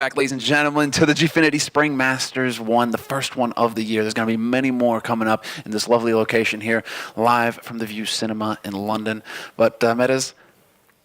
Back, ladies and gentlemen, to the Gfinity Spring Masters 1, the first one of the year. There's going to be many more coming up in this lovely location here, live from the View Cinema in London. But, Metas,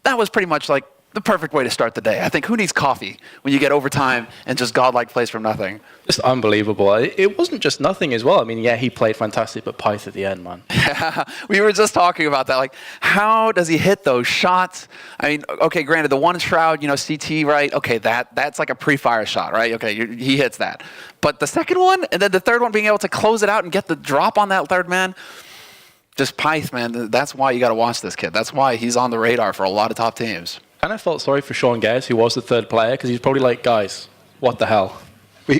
that was pretty much like the perfect way to start the day. I think who needs coffee when you get overtime and just godlike plays from nothing? Just unbelievable. It wasn't just nothing as well. I mean, yeah, he played fantastic, but Pyth at the end, man. Yeah, we were just talking about that. Like, how does he hit those shots? I mean, okay, granted, the one shroud, CT, right? Okay, that's like a pre-fire shot, right? Okay, he hits that. But the second one, and then the third one, being able to close it out and get the drop on that third man, just Pyth, man. That's why you got to watch this kid. That's why he's on the radar for a lot of top teams. And I felt sorry for Sean Gaius, who was the third player, because he's probably like, guys, what the hell?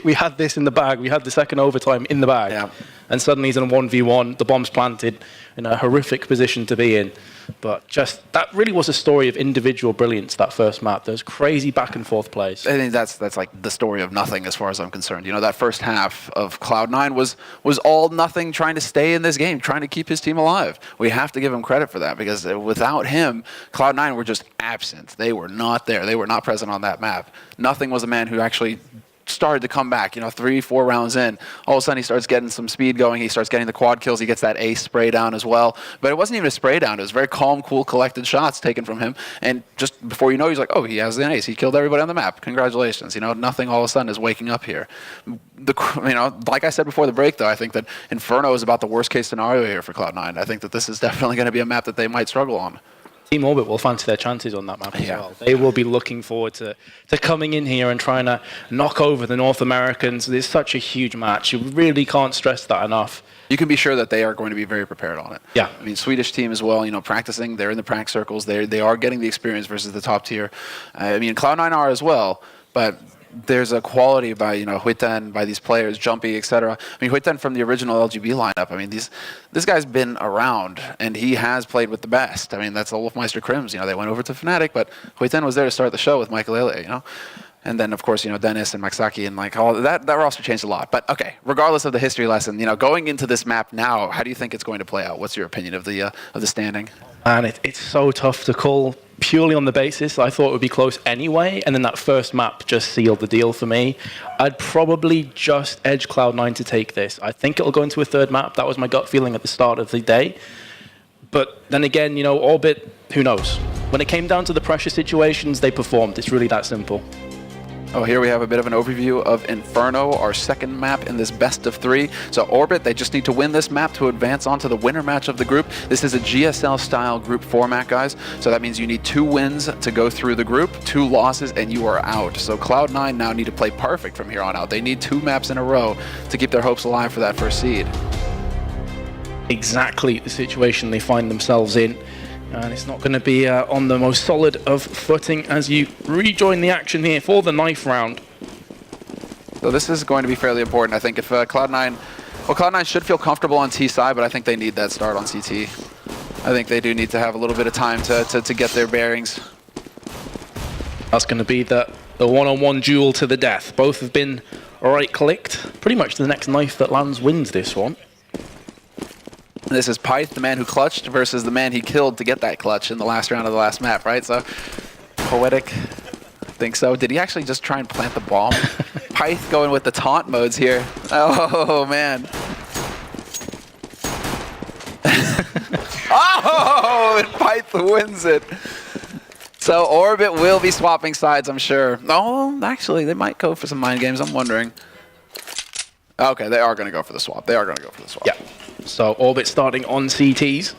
We had this in the bag. We had the second overtime in the bag. Yeah. And suddenly he's in a 1v1. The bomb's planted in a horrific position to be in. But just, that really was a story of individual brilliance, that first map. Those crazy back and forth plays. I think that's like the story of nothing as far as I'm concerned. That first half of Cloud9 was all nothing, trying to stay in this game, trying to keep his team alive. We have to give him credit for that, because without him, Cloud9 were just absent. They were not there. They were not present on that map. Nothing was a man who actually started to come back, 3-4 rounds in. All of a sudden he starts getting some speed going. He starts getting the quad kills. He gets that ace spray down as well. But it wasn't even a spray down. It was very calm, cool, collected shots taken from him. And just before you know, he's like, oh, he has an ace. He killed everybody on the map. Congratulations. Nothing all of a sudden is waking up here. Like I said before the break, though, I think that Inferno is about the worst case scenario here for Cloud9. I think that this is definitely going to be a map that they might struggle on. Team Orbit will fancy their chances on that map as well. They will be looking forward to coming in here and trying to knock over the North Americans. It's such a huge match. You really can't stress that enough. You can be sure that they are going to be very prepared on it. Yeah. I mean, Swedish team as well, practicing. They're in the prac circles. They are getting the experience versus the top tier. I mean, Cloud9 are as well, but there's a quality by, Huiten, by these players, Jumpy, etc. I mean, Huiten from the original LGB lineup, I mean, this guy's been around, and he has played with the best. I mean, that's the Wolfmeister Crims. They went over to Fnatic, but Huiten was there to start the show with Michael. And then, of course, Dennis and Maxaki and like all that roster changed a lot. But okay, regardless of the history lesson, going into this map now, how do you think it's going to play out? What's your opinion of the standing? And it's so tough to call purely on the basis. I thought it would be close anyway, and then that first map just sealed the deal for me. I'd probably just edge Cloud9 to take this. I think it'll go into a third map. That was my gut feeling at the start of the day. But then again, Orbit, who knows? When it came down to the pressure situations, they performed. It's really that simple. Oh, here we have a bit of an overview of Inferno, our second map in this best of 3. So Orbit, they just need to win this map to advance on to the winner match of the group. This is a GSL-style group format, guys. So that means you need 2 wins to go through the group, 2 losses, and you are out. So Cloud9 now need to play perfect from here on out. They need 2 maps in a row to keep their hopes alive for that first seed. Exactly the situation they find themselves in. And it's not going to be on the most solid of footing as you rejoin the action here for the knife round. So this is going to be fairly important. I think if Cloud9 should feel comfortable on T side, but I think they need that start on CT. I think they do need to have a little bit of time to get their bearings. That's going to be the one-on-one duel to the death. Both have been right-clicked. Pretty much the next knife that lands wins this one. This is Pyth, the man who clutched, versus the man he killed to get that clutch in the last round of the last map, right? So, poetic. I think so. Did he actually just try and plant the bomb? Pyth going with the taunt modes here. Oh, man. Oh, and Pyth wins it. So, Orbit will be swapping sides, I'm sure. Oh, actually, they might go for some mind games. I'm wondering. Okay, they are going to go for the swap. Yeah. So Orbit starting on CTs.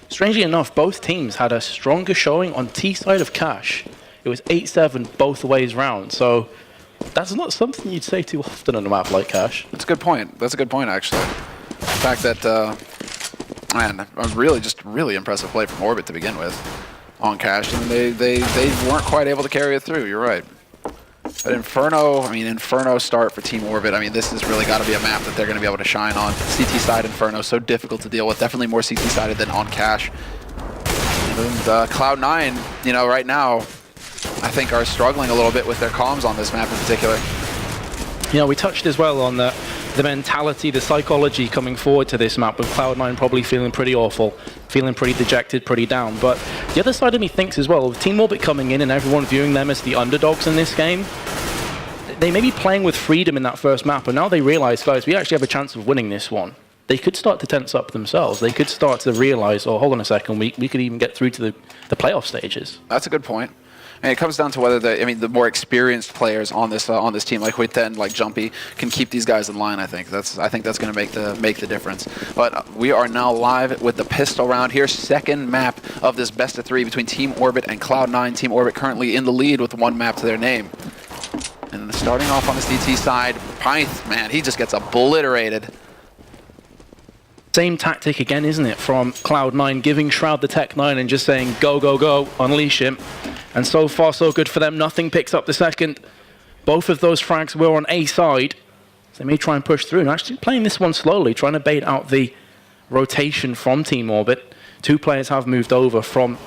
Strangely enough, both teams had a stronger showing on T side of Cash. It was 8-7 both ways round. So that's not something you'd say too often on a map like Cash. That's a good point. That's a good point, actually. The fact that, man, really impressive play from Orbit to begin with on Cash. And they weren't quite able to carry it through. You're right. But Inferno start for Team Orbit. I mean, this has really got to be a map that they're going to be able to shine on. CT side Inferno, so difficult to deal with. Definitely more CT sided than on Cash. And Cloud9, right now, I think are struggling a little bit with their comms on this map in particular. We touched as well on the mentality, the psychology coming forward to this map, with Cloud9 probably feeling pretty awful, feeling pretty dejected, pretty down. But the other side of me thinks as well, with Team Orbit coming in and everyone viewing them as the underdogs in this game, they may be playing with freedom in that first map, and now they realize, guys, we actually have a chance of winning this one. They could start to tense up themselves. They could start to realize, oh, hold on a second, we could even get through to the playoff stages. That's a good point. And it comes down to whether the more experienced players on this team, like Huiten, like Jumpy, can keep these guys in line. I think that's going to make the difference. But we are now live with the pistol round here, second map of this best of 3 between Team Orbit and Cloud9. Team Orbit currently in the lead with 1 map to their name. And starting off on this DT side, Pyth, man, he just gets obliterated. Same tactic again, isn't it, from Cloud9, giving Shroud the Tech 9 and just saying, go, go, go, unleash him. And so far, so good for them. Nothing picks up the second. Both of those frags were on A side. So they may try and push through. And actually playing this one slowly, trying to bait out the rotation from Team Orbit. 2 players have moved over from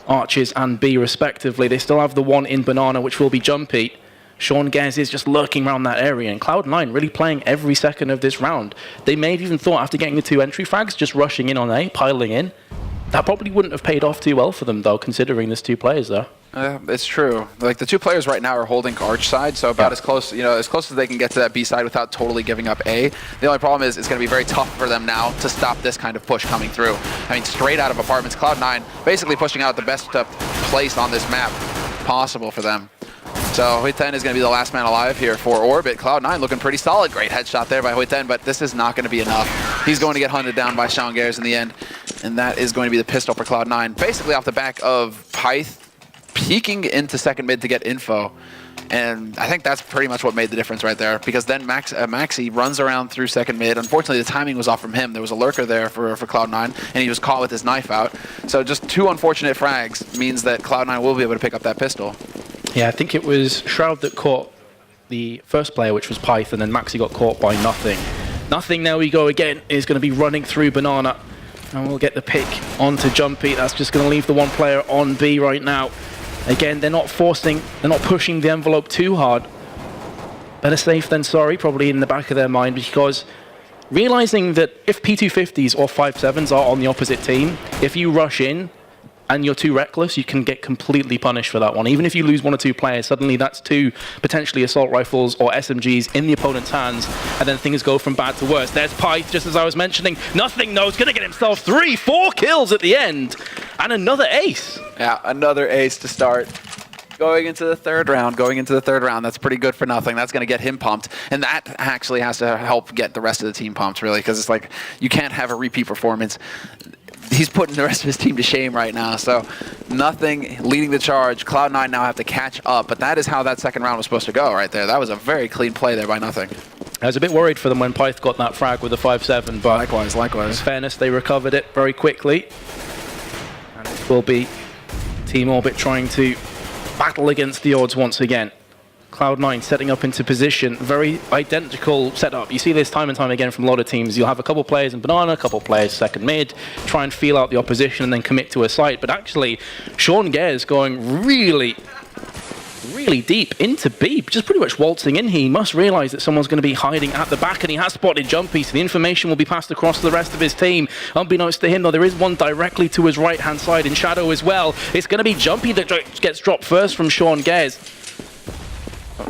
Arches and B, respectively. They still have the one in Banana, which will be Jumpy. Sean Gez is just lurking around that area, and Cloud9 really playing every second of this round. They may have even thought, after getting the 2 entry frags, just rushing in on A, piling in. That probably wouldn't have paid off too well for them, though, considering there's 2 players there. It's true. Like, the 2 players right now are holding Arch side, so about as close, as close as they can get to that B side without totally giving up A. The only problem is it's going to be very tough for them now to stop this kind of push coming through. I mean, straight out of apartments, Cloud9 basically pushing out the best place on this map possible for them. So Huiten is going to be the last man alive here for Orbit. Cloud9 looking pretty solid. Great headshot there by Huiten, but this is not going to be enough. He's going to get hunted down by Sean Gers in the end, and that is going to be the pistol for Cloud9. Basically off the back of Pyth peeking into second mid to get info. And I think that's pretty much what made the difference right there, because then Maxi runs around through second mid. Unfortunately, the timing was off from him. There was a lurker there for Cloud9, and he was caught with his knife out. So just 2 unfortunate frags means that Cloud9 will be able to pick up that pistol. Yeah, I think it was Shroud that caught the first player, which was Pyth, and then Maxi got caught by Nothing. Nothing, now we go again, is going to be running through Banana. And we'll get the pick onto Jumpy. That's just going to leave the 1 player on B right now. Again, they're not pushing the envelope too hard. Better safe than sorry, probably in the back of their mind, because realizing that if P250s or 5.7s are on the opposite team, if you rush in and you're too reckless, you can get completely punished for that one. Even if you lose 1 or 2 players, suddenly that's 2 potentially assault rifles or SMGs in the opponent's hands, and then things go from bad to worse. There's Pyth, just as I was mentioning. Nothing knows, gonna get himself 3-4 kills at the end, and another ace. Yeah, another ace to start. Going into the third round, that's pretty good for Nothing. That's going to get him pumped, and that actually has to help get the rest of the team pumped, really, because it's like you can't have a repeat performance. He's putting the rest of his team to shame right now, so Nothing leading the charge. Cloud9 now have to catch up, but that is how that second round was supposed to go right there. That was a very clean play there by Nothing. I was a bit worried for them when Pyth got that frag with the 5.7, but likewise. In fairness, they recovered it very quickly. And it will be Team Orbit trying to battle against the odds once again. Cloud9 setting up into position, very identical setup. You see this time and time again from a lot of teams. You'll have a couple players in Banana, a couple players second mid, try and feel out the opposition and then commit to a site. But actually, Sean Gers going really deep into B, just pretty much waltzing in. He must realize that someone's going to be hiding at the back, and he has spotted Jumpy, so the information will be passed across to the rest of his team. Unbeknownst to him, though, there is one directly to his right-hand side in shadow as well. It's going to be Jumpy that gets dropped first from Sean Gers.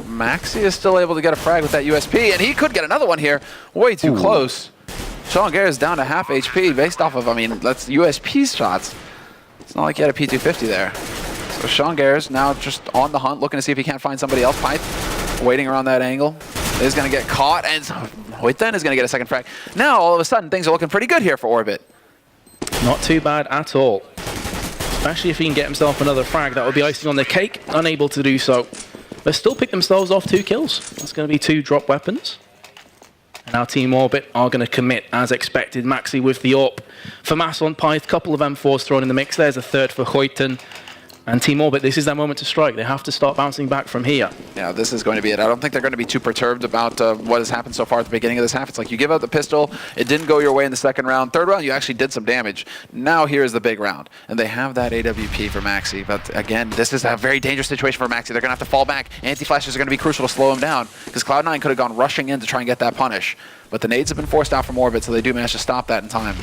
Maxi is still able to get a frag with that USP, and he could get another one here. Way too close. Sean Gers down to half HP based off of, that's USP shots. It's not like he had a P250 there. So Sean Gers now just on the hunt, looking to see if he can't find somebody else. Pyth waiting around that angle. Is going to get caught, and Huiten is going to get a second frag. Now, all of a sudden, things are looking pretty good here for Orbit. Not too bad at all. Especially if he can get himself another frag, that would be icing on the cake. Unable to do so. But still pick themselves off 2 kills. That's going to be 2 drop weapons. And now Team Orbit are going to commit as expected. Maxi with the AWP. FAMAS on Pyth, couple of M4s thrown in the mix. There's a third for Huiten. And Team Orbit, this is their moment to strike. They have to start bouncing back from here. Yeah, this is going to be it. I don't think they're going to be too perturbed about what has happened so far at the beginning of this half. It's like you give out the pistol, it didn't go your way in the second round. Third round, you actually did some damage. Now here's the big round. And they have that AWP for Maxi. But again, this is a very dangerous situation for Maxi. They're going to have to fall back. Anti-flashes are going to be crucial to slow him down, because Cloud9 could have gone rushing in to try and get that punish. But the nades have been forced out from Orbit, so they do manage to stop that in time.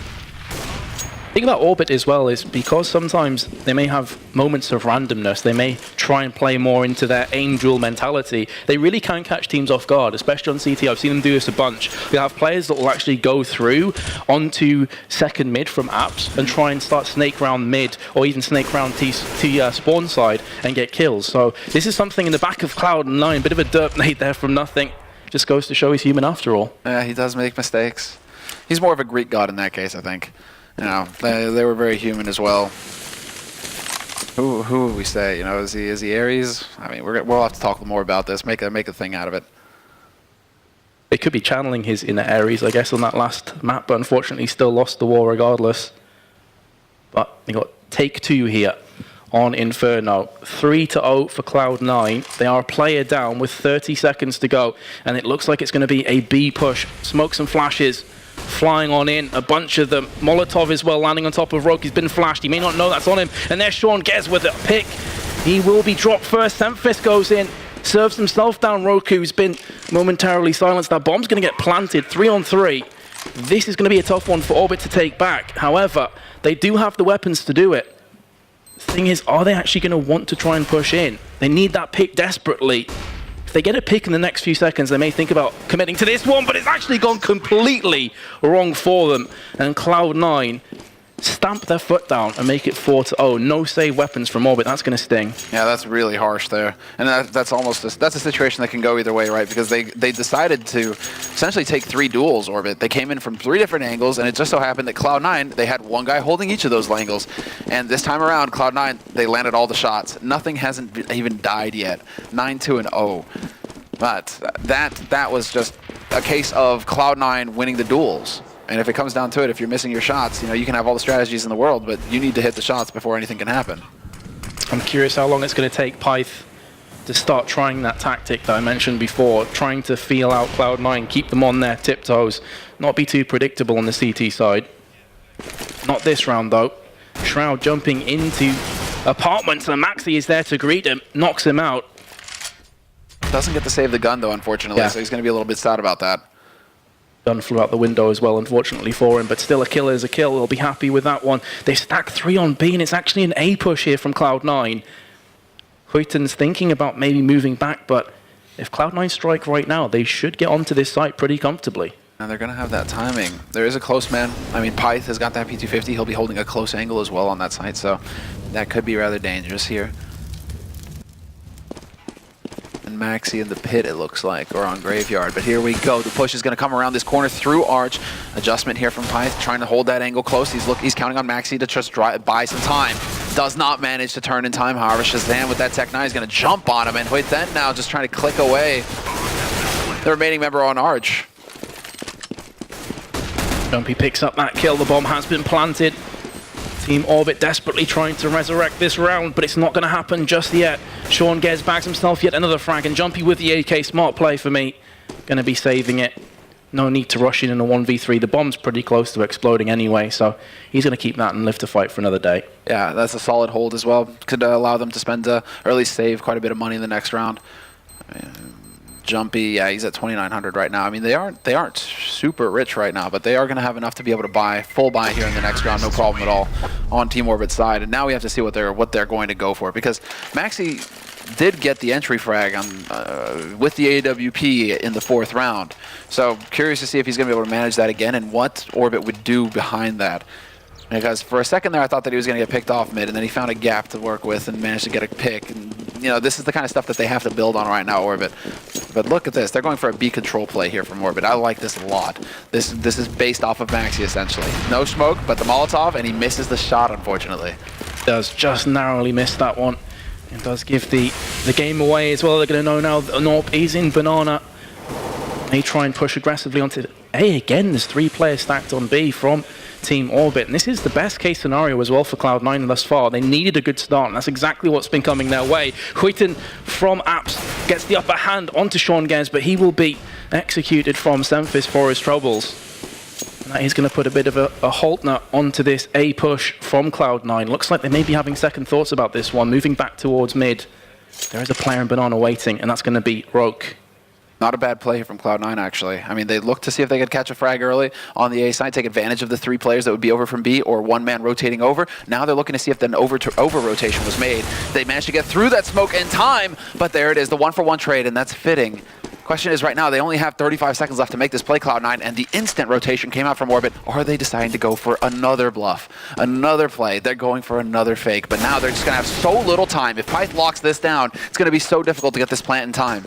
thing about Orbit as well is because sometimes they may have moments of randomness, they may try and play more into their aim duel mentality, they really can catch teams off guard, especially on CT. I've seen them do this a bunch. You have players that will actually go through onto second mid from apps and try and start snake round mid or even snake round T spawn side and get kills. So this is something in the back of Cloud9, bit of a derp nade there from nothing. Just goes to show he's human after all. Yeah, he does make mistakes. He's more of a Greek god in that case, I think. You know, they were very human as well. Who would we say? You know, is he Ares? I mean, we'll have to talk more about this. Make a thing out of it. They could be channeling his inner Ares, I guess, on that last map, but unfortunately still lost the war regardless. But they got take 2 here on Inferno. 3-0 for Cloud9. They are a player down with 30 seconds to go, and it looks like it's going to be a B push. Smokes and flashes flying on in, a bunch of them. Molotov as well landing on top of Roke. He's been flashed. He may not know that's on him. And there's Sean Gez with a pick. He will be dropped first. Semfis goes in, serves himself down. Roku's been momentarily silenced. That bomb's going to get planted. 3-on-3. This is going to be a tough one for Orbit to take back. However, they do have the weapons to do it. The thing is, are they actually going to want to try and push in? They need that pick desperately. If they get a pick in the next few seconds, they may think about committing to this one, but it's actually gone completely wrong for them. And Cloud9 stamp their foot down and make it 4-0. No save weapons from Orbit. That's going to sting. Yeah, that's really harsh there. And that's a situation that can go either way, right? Because they decided to essentially take 3 duels, Orbit. They came in from 3 different angles, and it just so happened that Cloud9, they had one guy holding each of those angles. And this time around, Cloud9, they landed all the shots. Nothing hasn't even died yet. 9-2-0. But that was just a case of Cloud9 winning the duels. And if it comes down to it, if you're missing your shots, you know, you can have all the strategies in the world, but you need to hit the shots before anything can happen. I'm curious how long it's going to take Pyth to start trying that tactic that I mentioned before, trying to feel out Cloud9, keep them on their tiptoes, not be too predictable on the CT side. Not this round, though. Shroud jumping into apartments, and Maxi is there to greet him, knocks him out. Doesn't get to save the gun, though, unfortunately, so he's going to be a little bit sad about that. Gun flew out the window as well, unfortunately for him, but still a kill is a kill. They'll be happy with that one. They stack 3 on B, and it's actually an A push here from Cloud9. Huyten's thinking about maybe moving back, but if Cloud9 strike right now, they should get onto this site pretty comfortably. And they're going to have that timing. There is a close man. I mean, Pyth has got that P250. He'll be holding a close angle as well on that site, so that could be rather dangerous here. And Maxi in the pit, it looks like, or on Graveyard. But here we go. The push is going to come around this corner through Arch. Adjustment here from Pyth, trying to hold that angle close. He's counting on Maxi to just buy some time. Does not manage to turn in time. However, Shazam with that Tech 9 is going to jump on him. And Huyten now just trying to click away the remaining member on Arch. Jumpy picks up that kill. The bomb has been planted. Team Orbit desperately trying to resurrect this round, but it's not going to happen just yet. Sean Gez bags himself yet another frag, and Jumpy with the AK, smart play for me. Going to be saving it. No need to rush in a 1v3. The bomb's pretty close to exploding anyway, so he's going to keep that and live to fight for another day. Yeah, that's a solid hold as well. Could allow them to spend, or at least save quite a bit of money in the next round. Jumpy, yeah, he's at 2,900 right now. I mean, they aren't super rich right now, but they are going to have enough to be able to buy full buy here in the next round, no problem at all on Team Orbit's side. And now we have to see what they're going to go for, because Maxi did get the entry frag on with the AWP in the 4th round. So curious to see if he's going to be able to manage that again and what Orbit would do behind that. Because for a second there, I thought that he was going to get picked off mid, and then he found a gap to work with and managed to get a pick. And, you know, this is the kind of stuff that they have to build on right now, Orbit. But look at this. They're going for a B control play here from Orbit. I like this a lot. This is based off of Maxi, essentially. No smoke, but the Molotov, and he misses the shot, unfortunately. Does just narrowly miss that one. It does give the game away as well. They're going to know now that Norp is in Banana. They try and push aggressively onto A again. There's 3 players stacked on B from Team Orbit, and this is the best case scenario as well for Cloud9 thus far. They needed a good start, and that's exactly what's been coming their way. Huyten from Apps gets the upper hand onto Sean Gez, but he will be executed from Semfis for his troubles. And that is going to put a bit of a halter onto this A push from Cloud9. Looks like they may be having second thoughts about this one, moving back towards mid. There is a player in Banana waiting, and that's going to be Roke. Not a bad play from Cloud9, actually. I mean, they looked to see if they could catch a frag early on the A side, take advantage of the 3 players that would be over from B or 1 man rotating over. Now they're looking to see if an over rotation was made. They managed to get through that smoke in time, but there it is, the 1-for-1 trade, and that's fitting. Question is, right now, they only have 35 seconds left to make this play, Cloud9, and the instant rotation came out from Orbit. Are they deciding to go for another bluff, another play? They're going for another fake, but now they're just going to have so little time. If Pyth locks this down, it's going to be so difficult to get this plant in time.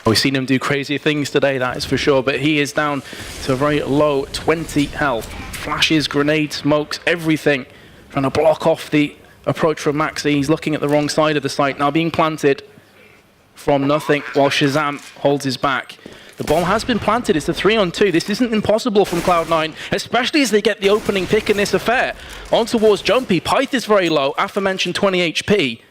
We've seen him do crazy things today, that is for sure, but he is down to a very low 20 health. Flashes, grenades, smokes, everything. Trying to block off the approach from Maxi. He's looking at the wrong side of the site, now being planted from nothing while Shazam holds his back. The bomb has been planted. It's a 3-on-2. This isn't impossible from Cloud9, especially as they get the opening pick in this affair. On towards Jumpy. Pyth is very low, aforementioned 20 HP.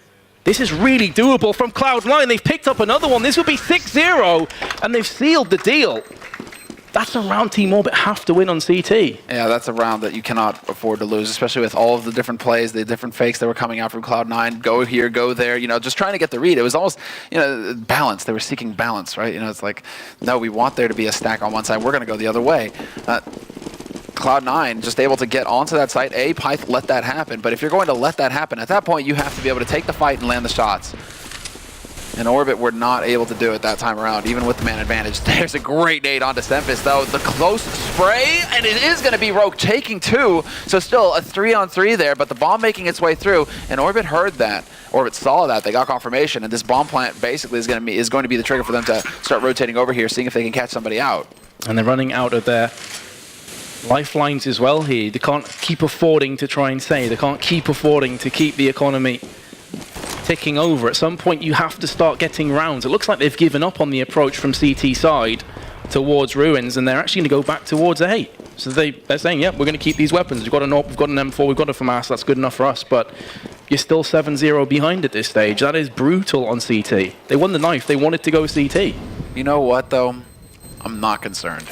This is really doable from Cloud9. They've picked up another one. This would be 6-0, and they've sealed the deal. That's a round Team Orbit have to win on CT. Yeah, that's a round that you cannot afford to lose, especially with all of the different plays, the different fakes that were coming out from Cloud9. Go here, go there, you know, just trying to get the read. It was almost, you know, balance. They were seeking balance, right? You know, it's like, no, we want there to be a stack on one side. We're going to go the other way. Cloud9 just able to get onto that site. Pyth let that happen, but if you're going to let that happen, at that point, you have to be able to take the fight and land the shots. And Orbit were not able to do it that time around, even with the man advantage. There's a great nade onto Sempus, though. The close spray, and it is going to be Rogue taking 2. So still a 3-on-3 there, but the bomb making its way through, and Orbit heard that. Orbit saw that. They got confirmation, and this bomb plant basically is going to be the trigger for them to start rotating over here, seeing if they can catch somebody out. And they're running out of their lifelines as well here. They can't keep affording to try and say. They can't keep affording to keep the economy ticking over. At some point you have to start getting rounds. It looks like they've given up on the approach from CT side towards Ruins, and they're actually going to go back towards A. So they're saying, yeah, we're going to keep these weapons. We've got an AWP, we've got an M4, we've got a FAMAS, that's good enough for us, but you're still 7-0 behind at this stage. That is brutal on CT. They won the knife, they wanted to go CT. You know what, though? I'm not concerned.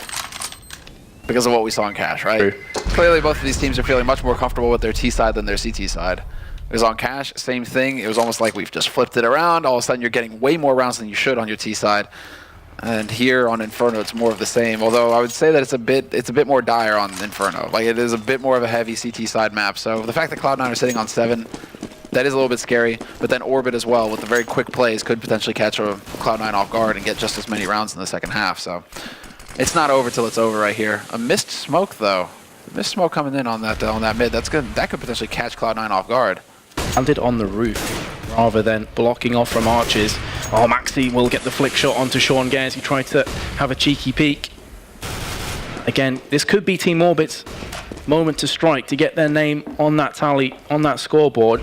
Because of what we saw in Cash, right? True. Clearly both of these teams are feeling much more comfortable with their T side than their CT side. It was on Cash, same thing. It was almost like we've just flipped it around. All of a sudden, you're getting way more rounds than you should on your T side. And here on Inferno, it's more of the same. Although I would say that it's a bit more dire on Inferno. Like, it is a bit more of a heavy CT side map. So the fact that Cloud9 are sitting on 7, that is a little bit scary. But then Orbit as well, with the very quick plays, could potentially catch a Cloud9 off guard and get just as many rounds in the second half. So it's not over till it's over right here. A missed smoke though. Missed smoke coming in on that mid. That's good. That could potentially catch Cloud9 off guard. Landed on the roof rather than blocking off from arches. Oh, Maxi will get the flick shot onto Sean Gares. He tried to have a cheeky peek. Again, this could be Team Orbit's moment to strike, to get their name on that tally, on that scoreboard.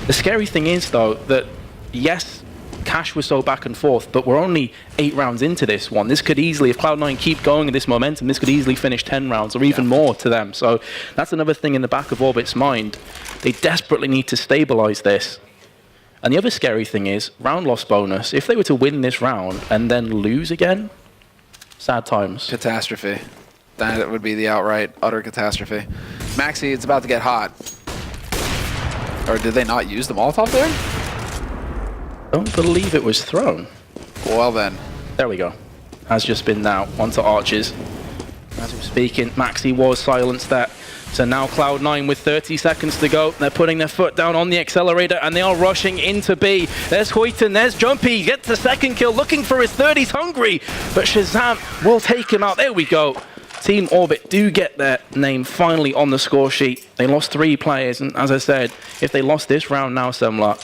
The scary thing is, though, that yes, Cash was so back and forth, but we're only 8 rounds into this one. This could easily, if Cloud9 keep going in this momentum, this could easily finish 10 rounds or even more to them. So that's another thing in the back of Orbit's mind. They desperately need to stabilize this. And the other scary thing is, round loss bonus. If they were to win this round and then lose again, sad times. Catastrophe. That would be the outright, utter catastrophe. Maxi, it's about to get hot. Or did they not use the Molotov there? I don't believe it was thrown. Well then. There we go. Has just been now onto arches. As we're speaking, Maxi was silenced there. So now Cloud9 with 30 seconds to go. They're putting their foot down on the accelerator and they are rushing into B. There's Hoyton, there's Jumpy, gets the second kill, looking for his third, he's hungry. But Shazam will take him out. There we go. Team Orbit do get their name finally on the score sheet. They lost 3 players, and as I said, if they lost this round now, Semler,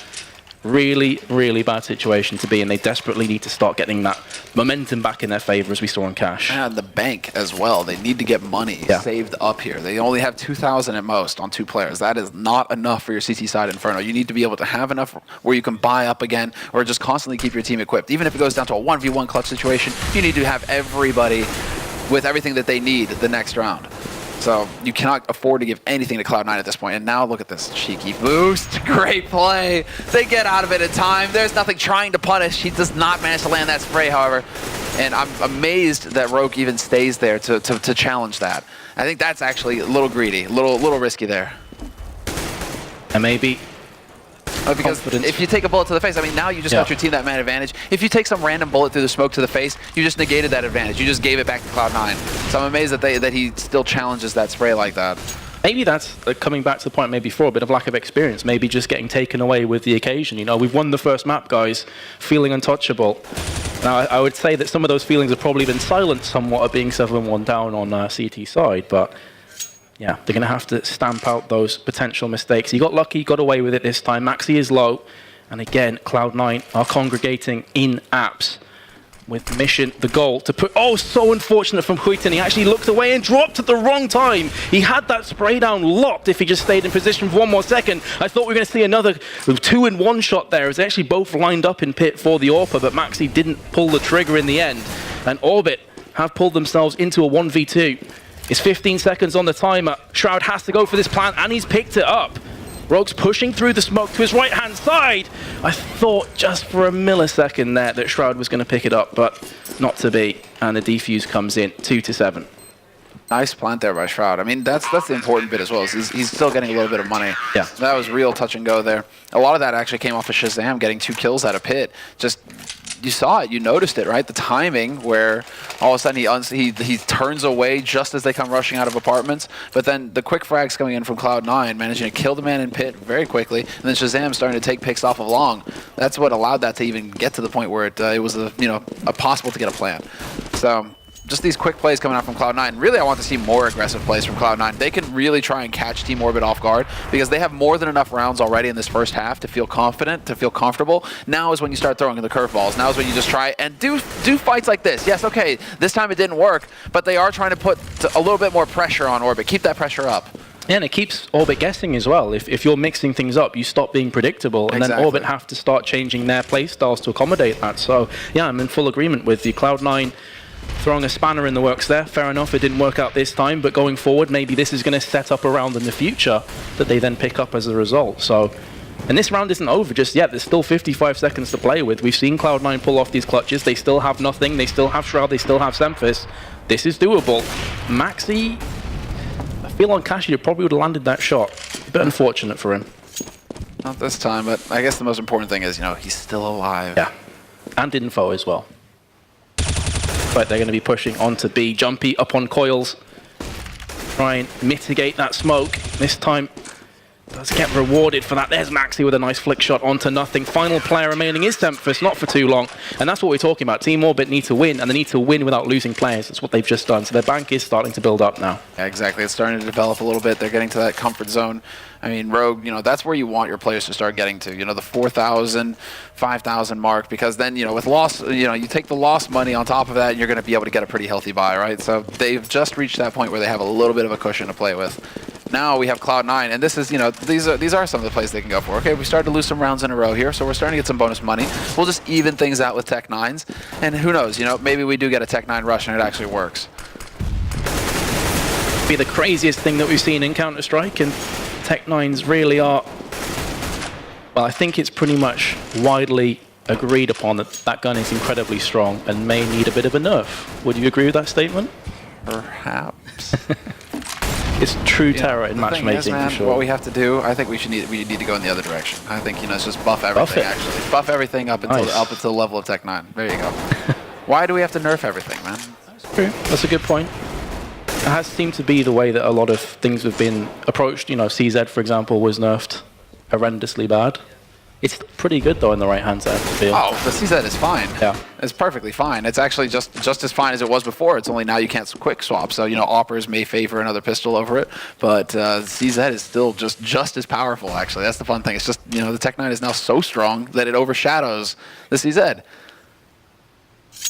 really, really bad situation to be in. They desperately need to start getting that momentum back in their favor, as we saw in Cash. And the bank as well. They need to get money saved up here. They only have 2,000 at most on 2 players. That is not enough for your CT side Inferno. You need to be able to have enough where you can buy up again or just constantly keep your team equipped. Even if it goes down to a 1v1 clutch situation, you need to have everybody with everything that they need the next round. So you cannot afford to give anything to Cloud9 at this point. And now look at this cheeky boost. Great play. They get out of it in time. There's nothing trying to punish. He does not manage to land that spray, however. And I'm amazed that Rogue even stays there to challenge that. I think that's actually a little greedy, a little risky there. And maybe Because confidence. if you take a bullet to the face, I mean, now you just got your team that man advantage. If you take some random bullet through the smoke to the face, you just negated that advantage. You just gave it back to Cloud9. So I'm amazed that he still challenges that spray like that. Maybe that's coming back to the point maybe before, a bit of lack of experience, maybe just getting taken away with the occasion. You know, we've won the first map, guys, feeling untouchable. Now, I would say that some of those feelings have probably been silenced somewhat of being 7-1 down on CT side, but yeah, they're going to have to stamp out those potential mistakes. He got lucky, got away with it this time. Maxi is low, and again, Cloud9 are congregating in apps with mission, the goal to put... Oh, so unfortunate from Huitin. He actually looked away and dropped at the wrong time. He had that spray down locked if he just stayed in position for one more second. I thought we were going to see another 2-in-1 shot there, as they actually both lined up in pit for the AWPer, but Maxi didn't pull the trigger in the end. And Orbit have pulled themselves into a 1v2. It's 15 seconds on the timer. Shroud has to go for this plant, and he's picked it up. Rogue's pushing through the smoke to his right-hand side. I thought just for a millisecond there that Shroud was going to pick it up, but not to be. And the defuse comes in, 2-7. Nice plant there by Shroud. I mean, that's the important bit as well. He's still getting a little bit of money. Yeah. That was real touch and go there. A lot of that actually came off of Shazam getting 2 kills out of pit. Just... You saw it, you noticed it, right? The timing where all of a sudden he turns away just as they come rushing out of apartments, but then the quick frags coming in from Cloud9, managing to kill the man in pit very quickly, and then Shazam starting to take picks off of long. That's what allowed that to even get to the point where it was possible to get a plan. So just these quick plays coming out from Cloud9. Really, I want to see more aggressive plays from Cloud9. They can really try and catch Team Orbit off guard because they have more than enough rounds already in this first half to feel confident, to feel comfortable. Now is when you start throwing in the curveballs. Now is when you just try and do fights like this. Yes, okay, this time it didn't work, but they are trying to put a little bit more pressure on Orbit. Keep that pressure up. Yeah, and it keeps Orbit guessing as well. If you're mixing things up, you stop being predictable, and then Orbit have to start changing their play styles to accommodate that. So, yeah, I'm in full agreement with you. Cloud9 throwing a spanner in the works there. Fair enough, it didn't work out this time, but going forward, maybe this is going to set up a round in the future that they then pick up as a result. So, and this round isn't over just yet. There's still 55 seconds to play with. We've seen Cloud9 pull off these clutches. They still have nothing. They still have Shroud. They still have Semphis. This is doable. Maxi, I feel on Kashi, probably would have landed that shot. A bit unfortunate for him. Not this time, but I guess the most important thing is, he's still alive. Yeah, and info as well. But they're going to be pushing onto B. Jumpy up on coils. Try and mitigate that smoke. This time does get rewarded for that. There's Maxi with a nice flick shot onto nothing. Final player remaining is Semphis, not for too long. And that's what we're talking about. Team Orbit need to win, and they need to win without losing players. That's what they've just done. So their bank is starting to build up now. Yeah, exactly. It's starting to develop a little bit. They're getting to that comfort zone. I mean, Rogue, that's where you want your players to start getting to, the 4,000, 5,000 mark, because then, with loss, you take the lost money on top of that, and you're going to be able to get a pretty healthy buy, right? So they've just reached that point where they have a little bit of a cushion to play with. Now we have Cloud9, and this is, these are some of the plays they can go for. Okay, we started to lose some rounds in a row here, so we're starting to get some bonus money. We'll just even things out with Tech 9s, and who knows, maybe we do get a Tech 9 rush and it actually works. Be the craziest thing that we've seen in Counter-Strike, and Tech 9s really are, well, I think it's pretty much widely agreed upon that that gun is incredibly strong and may need a bit of a nerf. Would you agree with that statement? Perhaps. It's true terror in matchmaking, man, for sure. What we have to do, I think we need to go in the other direction. I think, it's just buff everything, actually. Buff everything up until the level of Tech 9. There you go. Why do we have to nerf everything, man? That's true. That's a good point. It has seemed to be the way that a lot of things have been approached. CZ, for example, was nerfed horrendously bad. It's pretty good, though, in the right-hand side. Oh, the CZ is fine. Yeah. It's perfectly fine. It's actually just as fine as it was before. It's only now you can't quick swap. So, Oppers may favor another pistol over it. But CZ is still just as powerful, actually. That's the fun thing. It's just, the Tech 9 is now so strong that it overshadows the CZ.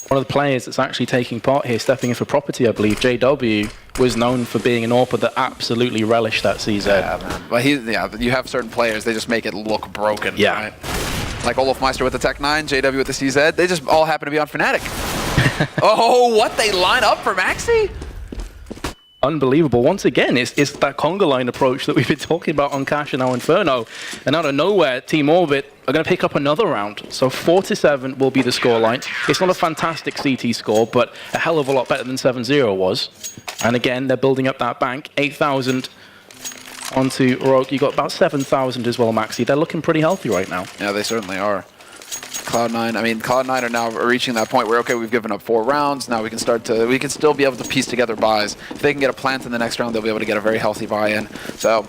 One of the players that's actually taking part here, stepping in for property, I believe, JW, was known for being an AWPer that absolutely relished that CZ. Yeah, man. But you have certain players, they just make it look broken. Yeah. Right? Like Olaf Meister with the Tech 9, JW with the CZ, they just all happen to be on Fnatic. Oh, what? They line up for Maxi? Unbelievable. Once again, it's that conga line approach that we've been talking about on Cash and now Inferno. And out of nowhere, Team Orbit are going to pick up another round. So 4-7 will be the scoreline. It's not a fantastic CT score, but a hell of a lot better than 7-0 was. And again, they're building up that bank. 8,000 onto Rogue. You got about 7,000 as well, Maxi. They're looking pretty healthy right now. Yeah, they certainly are. Cloud9, I mean, Cloud9 are now reaching that point where, okay, we've given up 4 rounds. Now we can still be able to piece together buys. If they can get a plant in the next round, they'll be able to get a very healthy buy-in. So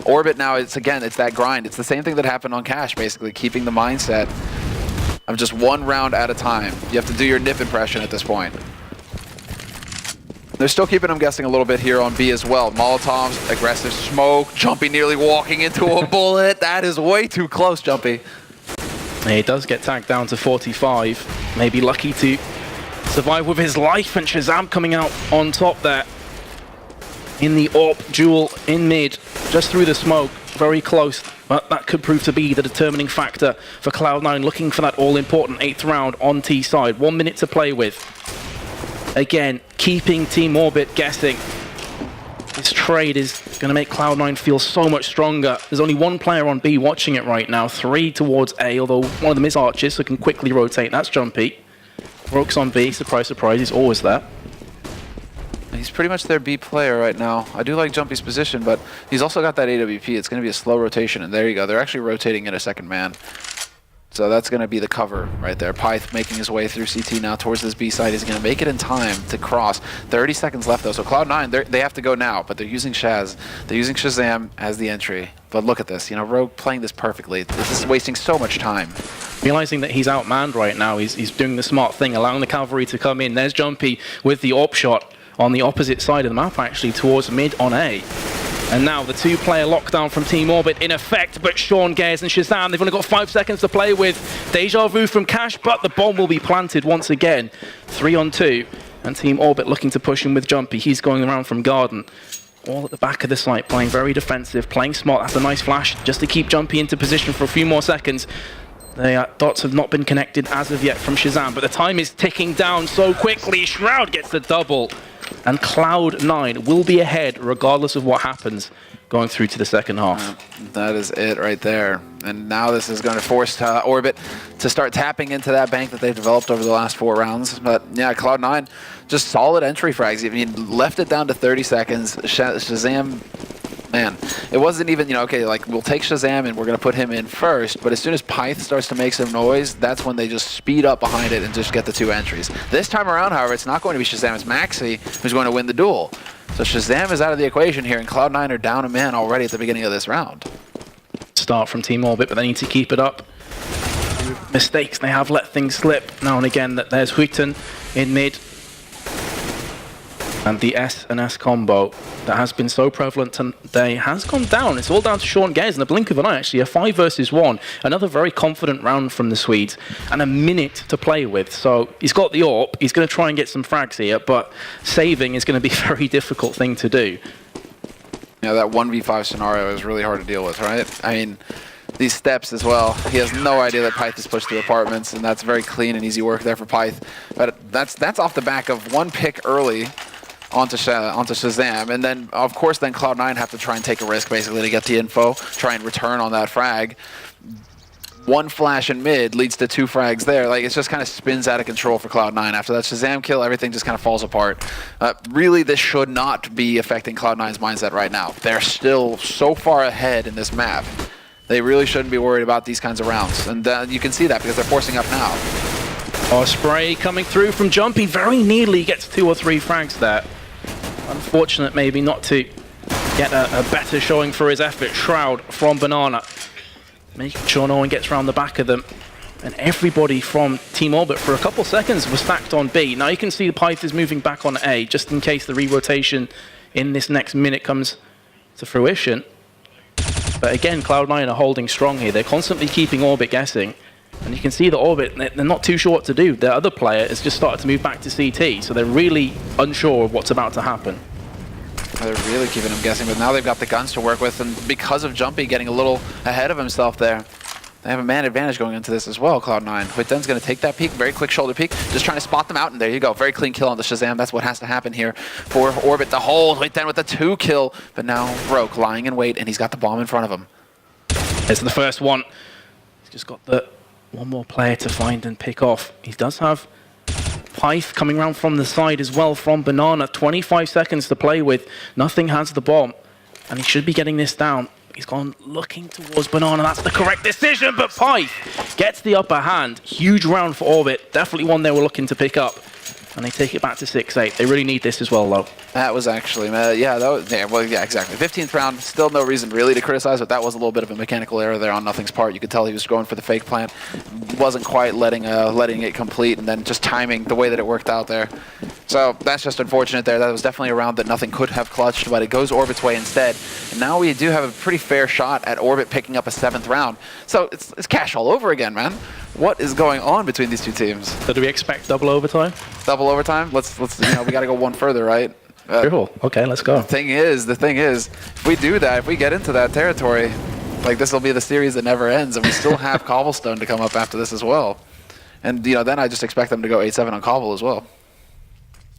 Orbit now, it's that grind. It's the same thing that happened on Cash, basically, keeping the mindset of just 1 round at a time. You have to do your nip impression at this point. They're still keeping them guessing a little bit here on B as well. Molotovs, aggressive smoke, Jumpy nearly walking into a bullet. That is way too close, Jumpy. He does get tagged down to 45. Maybe lucky to survive with his life, and Shazam coming out on top there. In the AWP duel in mid, just through the smoke, very close. But that could prove to be the determining factor for Cloud9, looking for that all-important 8th round on T side. 1 minute to play with. Again, keeping Team Orbit guessing. This trade is going to make Cloud9 feel so much stronger. There's only 1 player on B watching it right now, 3 towards A, although one of them is Archers, so can quickly rotate. That's Jumpy. Roke's on B, surprise, surprise, he's always there. He's pretty much their B player right now. I do like Jumpy's position, but he's also got that AWP. It's going to be a slow rotation, and there you go. They're actually rotating in a second man. So that's going to be the cover right there. Pyth making his way through CT now towards this B side. He's going to make it in time to cross. 30 seconds left, though. So Cloud9, they have to go now, but they're using Shaz. They're using Shazam as the entry. But look at this. You know, Rogue playing this perfectly. This is wasting so much time. Realizing that he's outmanned right now, he's doing the smart thing, allowing the cavalry to come in. There's Jumpy with the AWP shot on the opposite side of the map, actually, towards mid on A. And now the 2-player lockdown from Team Orbit in effect, but Sean Gares and Shazam, they've only got 5 seconds to play with. Deja vu from Cash, but the bomb will be planted once again. 3 on 2, and Team Orbit looking to push him with Jumpy. He's going around from Garden. All at the back of the site, playing very defensive, playing smart. That's a nice flash, just to keep Jumpy into position for a few more seconds. The dots have not been connected as of yet from Shazam, but the time is ticking down so quickly. Shroud gets the double. And Cloud9 will be ahead regardless of what happens going through to the second half. That is it right there. And now this is going to force Orbit to start tapping into that bank that they've developed over the last 4 rounds. But yeah, Cloud9, just solid entry frags. I mean, left it down to 30 seconds. Shazam, man, it wasn't even, you know, okay, like, we'll take Shazam and we're going to put him in first, but as soon as Pyth starts to make some noise, that's when they just speed up behind it and just get the 2 entries. This time around, however, it's not going to be Shazam, it's Maxi who's going to win the duel. So Shazam is out of the equation here, and Cloud9 are down a man already at the beginning of this round. Start from Team Orbit, but they need to keep it up. Mistakes, they have let things slip now and again. That there's Huiten in mid. And the S and S combo that has been so prevalent today has gone down. It's all down to Sean Gares in the blink of an eye, actually. A 5 versus 1. Another very confident round from the Swedes. And a minute to play with. So he's got the AWP. He's going to try and get some frags here, but saving is going to be a very difficult thing to do. Yeah, that 1v5 scenario is really hard to deal with, right? I mean, these steps as well. He has no idea that Pyth is pushed through apartments, and that's very clean and easy work there for Pyth. But that's off the back of 1 pick early onto Shazam, and then of course then Cloud9 have to try and take a risk basically to get the info, try and return on that frag. 1 flash in mid leads to 2 frags there. Like, it just kind of spins out of control for Cloud9. After that Shazam kill, everything just kind of falls apart. Really, this should not be affecting Cloud9's mindset right now. They're still so far ahead in this map. They really shouldn't be worried about these kinds of rounds, and you can see that because they're forcing up now. Oh, spray coming through from Jumpy. Very nearly gets 2 or 3 frags there. Unfortunate maybe not to get a better showing for his effort. Shroud from Banana, making sure no one gets around the back of them. And everybody from Team Orbit for a couple seconds was stacked on B. Now you can see the Pyth is moving back on A, just in case the re-rotation in this next minute comes to fruition. But again, Cloud9 are holding strong here. They're constantly keeping Orbit guessing. And you can see the Orbit, they're not too sure what to do. Their other player has just started to move back to CT, so they're really unsure of what's about to happen. They're really keeping them guessing, but now they've got the guns to work with, and because of Jumpy getting a little ahead of himself there, they have a man advantage going into this as well, Cloud9. Huiten's going to take that peek, very quick shoulder peek, just trying to spot them out, and there you go. Very clean kill on the Shazam. That's what has to happen here for Orbit to hold. Huiten with a 2 kill, but now Roke lying in wait, and he's got the bomb in front of him. It's the first one. He's just got the 1 more player to find and pick off. He does have Pyth coming around from the side as well from Banana. 25 seconds to play with. Nothing has the bomb. and he should be getting this down. He's gone looking towards Banana. That's the correct decision, but Pyth gets the upper hand. Huge round for Orbit. Definitely one they were looking to pick up. And they take it back to 6-8. They really need this as well, though. That was actually, yeah, exactly. 15th round, still no reason really to criticize, but that was a little bit of a mechanical error there on Nothing's part. You could tell he was going for the fake plant, wasn't quite letting it complete, and then just timing the way that it worked out there. So that's just unfortunate there. That was definitely a round that Nothing could have clutched, but it goes Orbit's way instead. And now we do have a pretty fair shot at Orbit picking up a 7th round. So it's cash all over again, man. What is going on between these two teams? So do we expect double overtime? Double overtime? Let's we got to go one further, right? Cool. Okay, let's go. The thing is, if we do that, if we get into that territory, like this will be the series that never ends, and we still have Cobblestone to come up after this as well. And then I just expect them to go 8-7 on Cobble as well.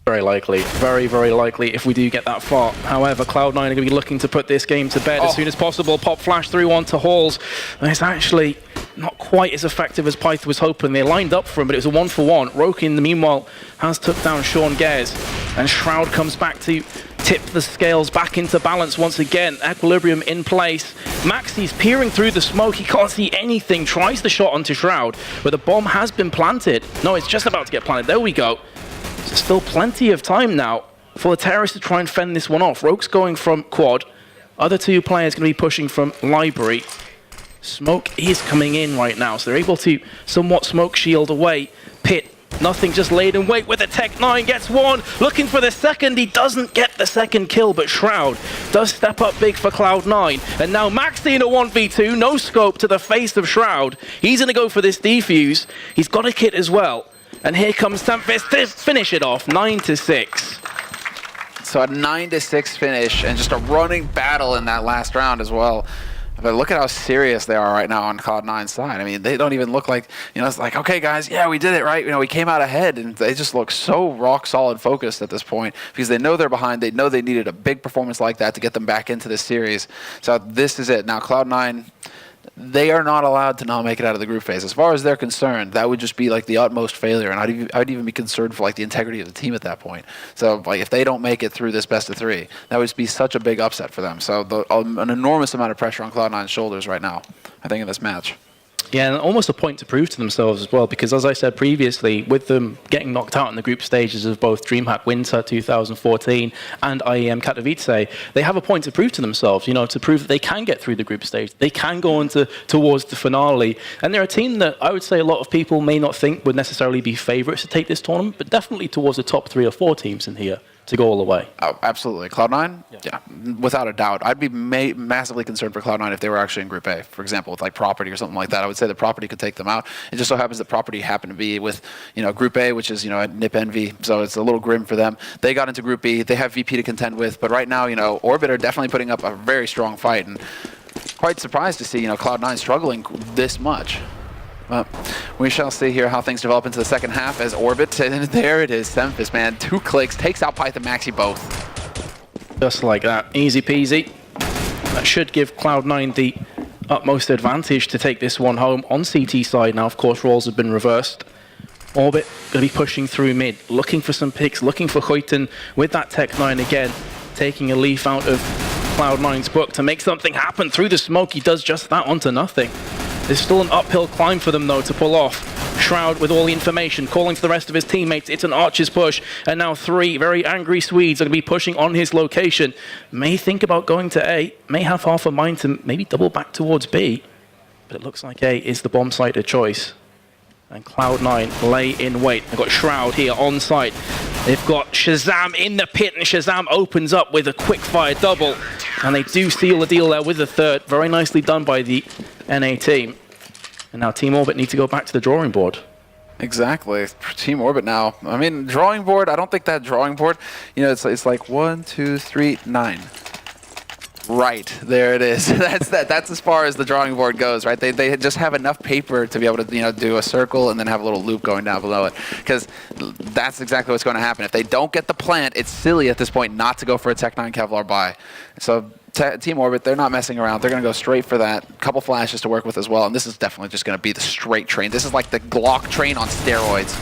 Very likely. Very, very likely if we do get that far. However, Cloud9 are going to be looking to put this game to bed as soon as possible. Pop flash 3-1 to Halls. And it's actually not quite as effective as Pyth was hoping. They lined up for him, but it was a 1-for-1. Roki, in the meanwhile, has took down Sean Gez. And Shroud comes back to tip the scales back into balance once again. Equilibrium in place. Maxi's peering through the smoke. He can't see anything. Tries the shot onto Shroud, but the bomb has been planted. No, it's just about to get planted. There we go. There's still plenty of time now for the terrorists to try and fend this one off. Roke's going from quad. Other two players going to be pushing from library. Smoke is coming in right now, so they're able to somewhat smoke shield away. Pit, Nothing, just laid in wait with a Tech-9, gets one. Looking for the second, he doesn't get the second kill, but Shroud does step up big for Cloud9. And now Maxi in a 1v2, no scope to the face of Shroud. He's going to go for this defuse. He's got a kit as well. And here comes Tempest to finish it off, 9-6. So a 9-6 finish, and just a running battle in that last round as well. But look at how serious they are right now on Cloud9's side. I mean, they don't even look like, it's like, okay, guys, yeah, we did it, right? We came out ahead, and they just look so rock-solid focused at this point because they know they're behind. They know they needed a big performance like that to get them back into this series. So this is it. Now, Cloud9, they are not allowed to not make it out of the group phase. As far as they're concerned, that would just be like the utmost failure, and I'd even be concerned for like the integrity of the team at that point. So like if they don't make it through this best of three, that would be such a big upset for them. So an enormous amount of pressure on Cloud9's shoulders right now, I think, in this match. Yeah, and almost a point to prove to themselves as well, because as I said previously, with them getting knocked out in the group stages of both DreamHack Winter 2014 and IEM Katowice, they have a point to prove to themselves, to prove that they can get through the group stage. They can go towards the finale. And they're a team that I would say a lot of people may not think would necessarily be favourites to take this tournament, but definitely towards the top 3 or 4 teams in here to go all the way. Oh, absolutely. Cloud9? Yeah, without a doubt. I'd be massively concerned for Cloud9 if they were actually in Group A, for example, with like Property or something like that. I would say that Property could take them out. It just so happens that Property happened to be with, Group A, which is, Nip Envy, so it's a little grim for them. They got into Group B. They have VP to contend with, but right now, Orbit are definitely putting up a very strong fight, and quite surprised to see, Cloud9 struggling this much. Well, we shall see here how things develop into the second half as Orbit, and there it is, Memphis, man. 2 clicks, takes out Pyth and Maxi both. Just like that, easy peasy. That should give Cloud9 the utmost advantage to take this one home. On CT side now, of course, roles have been reversed. Orbit going to be pushing through mid, looking for some picks, looking for Huyten with that Tech-9 again, taking a leaf out of Cloud9's book to make something happen through the smoke. He does just that onto Nothing. There's still an uphill climb for them, though, to pull off. Shroud with all the information, calling to the rest of his teammates. It's an Archer's push, and now 3 very angry Swedes are going to be pushing on his location. May think about going to A, may have half a mind to maybe double back towards B, but it looks like A is the bomb site of choice. And Cloud9 lay in wait. They've got Shroud here on site. They've got Shazam in the pit, and Shazam opens up with a quick fire double. And they do seal the deal there with the third. Very nicely done by the NA team. And now Team Orbit need to go back to the drawing board. Exactly. Team Orbit now. I mean, drawing board, I don't think that drawing board, it's like 1, 2, 3, 9. Right, there it is. That's as far as the drawing board goes, right? They just have enough paper to be able to do a circle and then have a little loop going down below it, because that's exactly what's going to happen. If they don't get the plant, it's silly at this point not to go for a Tech-9 Kevlar buy. So Team Orbit, they're not messing around. They're going to go straight for that. Couple flashes to work with as well, and this is definitely just going to be the straight train. This is like the Glock train on steroids.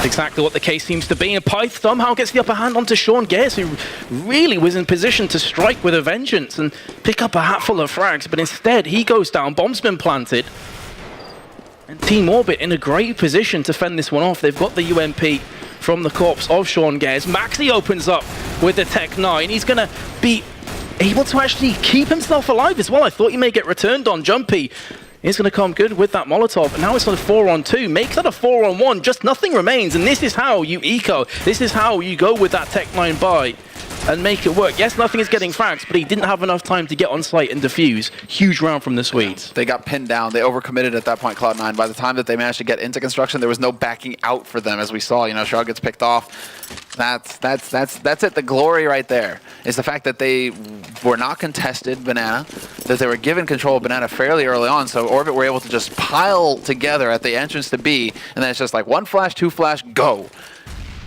Exactly what the case seems to be, and Pyth somehow gets the upper hand onto Sean Gares, who really was in position to strike with a vengeance and pick up a hatful of frags, but instead he goes down, bomb's been planted, and Team Orbit in a great position to fend this one off. They've got the UMP from the corpse of Sean Gares. Maxi opens up with the Tech 9. He's going to be able to actually keep himself alive as well. I thought he may get returned on. Jumpy is going to come good with that Molotov. And now it's on a 4-on-2. Make that a 4-on-1. Just nothing remains. And this is how you eco. This is how you go with that Tech 9 buy and make it work. Yes, nothing is getting frags, but he didn't have enough time to get on site and defuse. Huge round from the Swedes. They got pinned down. They overcommitted at that point, Cloud9. By the time that they managed to get into construction, there was no backing out for them, as we saw. You know, Shroud gets picked off. That's it. The glory right there is the fact that they were not contested Banana, that they were given control of Banana fairly early on, so Orbit were able to just pile together at the entrance to B, and then it's just like 1 flash, 2 flash, go.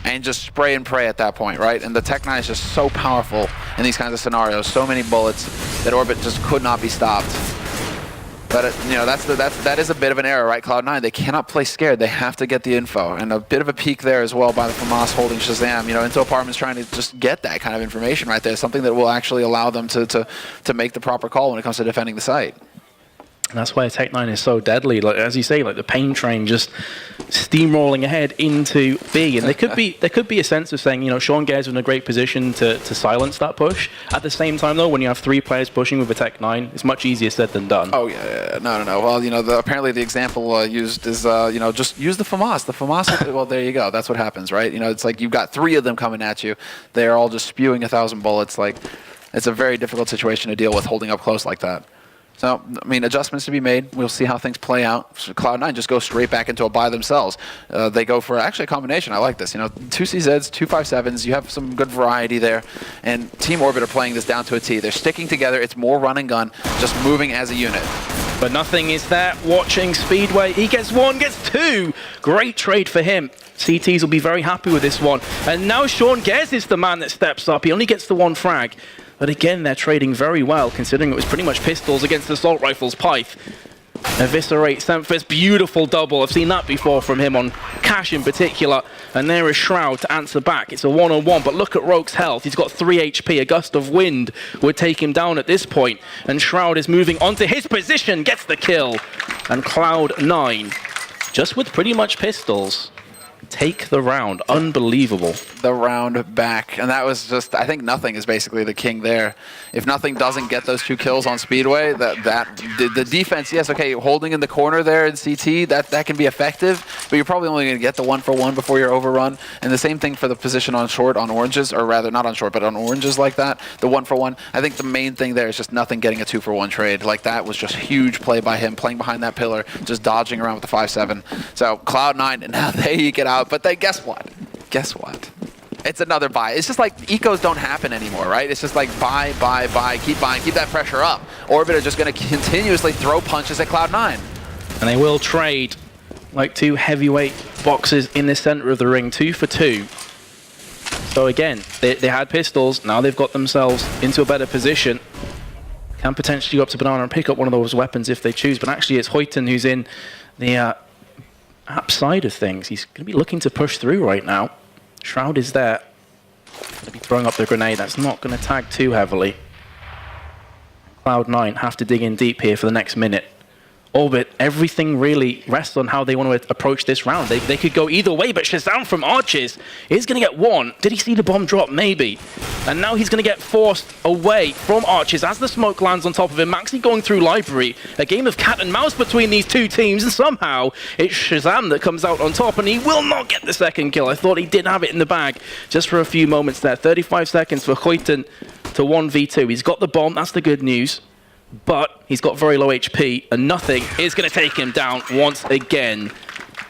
And just spray and pray at that point, right? And the Tech 9 is just so powerful in these kinds of scenarios. So many bullets that Orbit just could not be stopped. But you know, that is a bit of an error, right? Cloud9, they cannot play scared. They have to get the info, and a bit of a peek there as well by the FAMAS holding Shazam. You know, Into Apartment's trying to just get that kind of information right there, something that will actually allow them to make the proper call when it comes to defending the site. And that's why Tech 9 is so deadly. Like, as you say, like the pain train just steamrolling ahead into B. And there could be a sense of saying, you know, Sean Gares was in a great position to silence that push. At the same time, though, when you have 3 players pushing with a Tech 9, it's much easier said than done. Oh, yeah. No. Well, you know, apparently the example used is, you know, just use the FAMAS. The FAMAS, well, there you go. That's what happens, right? You know, it's like you've got 3 of them coming at you. They're all just spewing 1,000 bullets. Like, it's a very difficult situation to deal with holding up close like that. So, I mean, adjustments to be made. We'll see how things play out. So Cloud9 just goes straight back into a buy themselves. They go for actually a combination. I like this. You know, 2 CZs, 2 5.7s. You have some good variety there. And Team Orbit are playing this down to a T. They're sticking together. It's more run and gun, just moving as a unit. But nothing is that. Watching Speedway. He gets 1, gets 2. Great trade for him. CTs will be very happy with this one. And now Sean Gares is the man that steps up. He only gets the 1 frag. But again, they're trading very well, considering it was pretty much pistols against assault rifles. Pyth eviscerate Semphis, beautiful double. I've seen that before from him on Cash in particular. And there is Shroud to answer back. It's a 1-on-1, but look at Rogue's health. He's got 3 HP. A gust of wind would take him down at this point. And Shroud is moving onto his position, gets the kill. And Cloud9, just with pretty much pistols, take the round. Unbelievable. The round back. And that was just, I think nothing is basically the king there. If nothing doesn't get those 2 kills on Speedway, the defense, yes, okay, holding in the corner there in CT, that can be effective, but you're probably only going to get the 1-for-1 before you're overrun. And the same thing for the position on short on oranges, or rather not on short, but on oranges like that, the 1-for-1. I think the main thing there is just nothing getting a 2-for-1 trade. Like that was just huge play by him, playing behind that pillar, just dodging around with the 5.7. So Cloud9, and now they get out. But then guess what? Guess what? It's another buy. It's just like ecos don't happen anymore, right? It's just like buy, keep buying, keep that pressure up. Orbit are just going to continuously throw punches at Cloud9. And they will trade like 2 heavyweight boxes in the center of the ring, 2 for 2. So again, they had pistols. Now they've got themselves into a better position. Can potentially go up to Banana and pick up one of those weapons if they choose. But actually, it's Hoyton who's in the app side of things. He's going to be looking to push through right now. Shroud is there. Going to be throwing up the grenade. That's not going to tag too heavily. Cloud9 have to dig in deep here for the next minute. Orbit, everything really rests on how they want to approach this round. They could go either way, but Shazam from Arches is going to get 1. Did he see the bomb drop? Maybe. And now he's going to get forced away from Arches as the smoke lands on top of him. Maxi going through Library. A game of cat and mouse between these 2 teams, and somehow it's Shazam that comes out on top, and he will not get the 2nd kill. I thought he did have it in the bag just for a few moments there. 35 seconds for Hoyton to 1v2. He's got the bomb. That's the good news. But he's got very low HP, and nothing is going to take him down once again.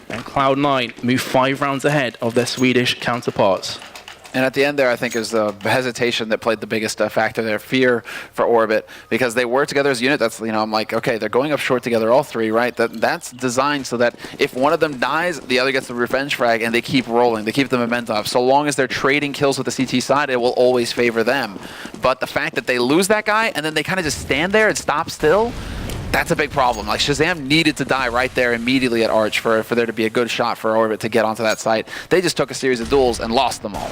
And Cloud9 move 5 rounds ahead of their Swedish counterparts. And at the end there, I think, is the hesitation that played the biggest factor there, fear for Orbit, because they were together as a unit. That's, you know, I'm like, okay, they're going up short together, all 3, right? That's designed so that if one of them dies, the other gets the revenge frag, and they keep rolling. They keep the momentum up. So long as they're trading kills with the CT side, it will always favor them. But the fact that they lose that guy, and then they kind of just stand there and stop still, that's a big problem. Like, Shazam needed to die right there immediately at Arch for there to be a good shot for Orbit to get onto that site. They just took a series of duels and lost them all.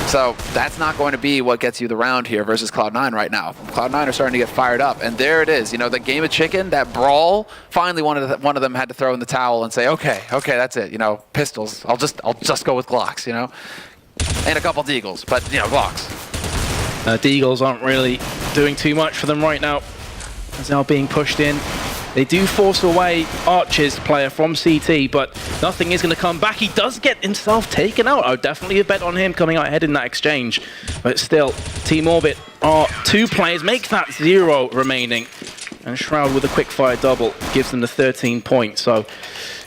So that's not going to be what gets you the round here versus Cloud9 right now. Cloud9 are starting to get fired up, and there it is. You know, the game of chicken, that brawl. Finally, one of them had to throw in the towel and say, okay, that's it. You know, pistols. I'll just go with Glocks. You know, and a couple Deagles, but you know, Glocks. Deagles aren't really doing too much for them right now. As now being pushed in. They do force away Arch's player from CT, but nothing is going to come back. He does get himself taken out. I would definitely bet on him coming out ahead in that exchange. But still, Team Orbit are 2 players, make that 0 remaining. And Shroud with a quick fire double gives them the 13 points. So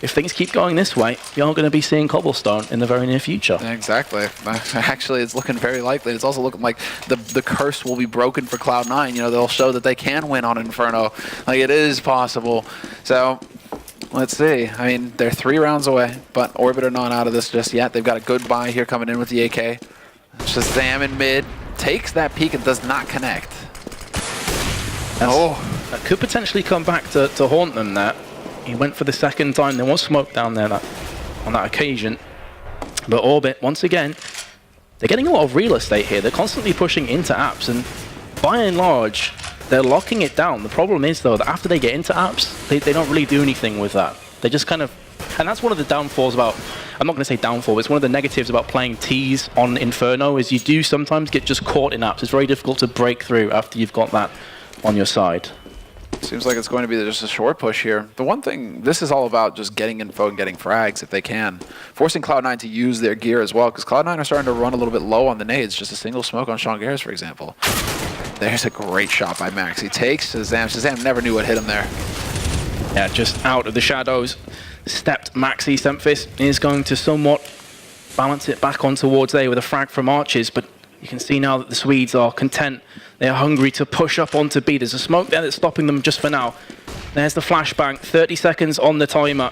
if things keep going this way, you are going to be seeing Cobblestone in the very near future. Exactly. Actually, it's looking very likely. It's also looking like the curse will be broken for Cloud9. You know, they'll show that they can win on Inferno. Like, it is possible. So let's see. I mean, they're 3 rounds away, but Orbit are not out of this just yet. They've got a good buy here coming in with the AK. Shazam in mid. Takes that peek and does not connect. That could potentially come back to haunt them there. He went for the second time. There was smoke down there on that occasion. But Orbit, once again, they're getting a lot of real estate here. They're constantly pushing into apps, and by and large, they're locking it down. The problem is, though, that after they get into apps, they don't really do anything with that. They just kind of... And that's one of the downfalls about... I'm not going to say downfall, but it's one of the negatives about playing T's on Inferno, is you do sometimes get just caught in apps. It's very difficult to break through after you've got that on your side. Seems like it's going to be just a short push here. The one thing, this is all about just getting info and getting frags if they can. Forcing Cloud9 to use their gear as well, because Cloud9 are starting to run a little bit low on the nades. Just a single smoke on Sean Garris, for example. There's a great shot by Max. He takes Shazam. Shazam never knew what hit him there. Yeah, just out of the shadows. Stepped Maxi. Semphis is going to somewhat balance it back on towards A with a frag from Arches, but you can see now that the Swedes are content. They are hungry to push up onto B. There's a smoke there that's stopping them just for now. There's the flashbang. 30 seconds on the timer.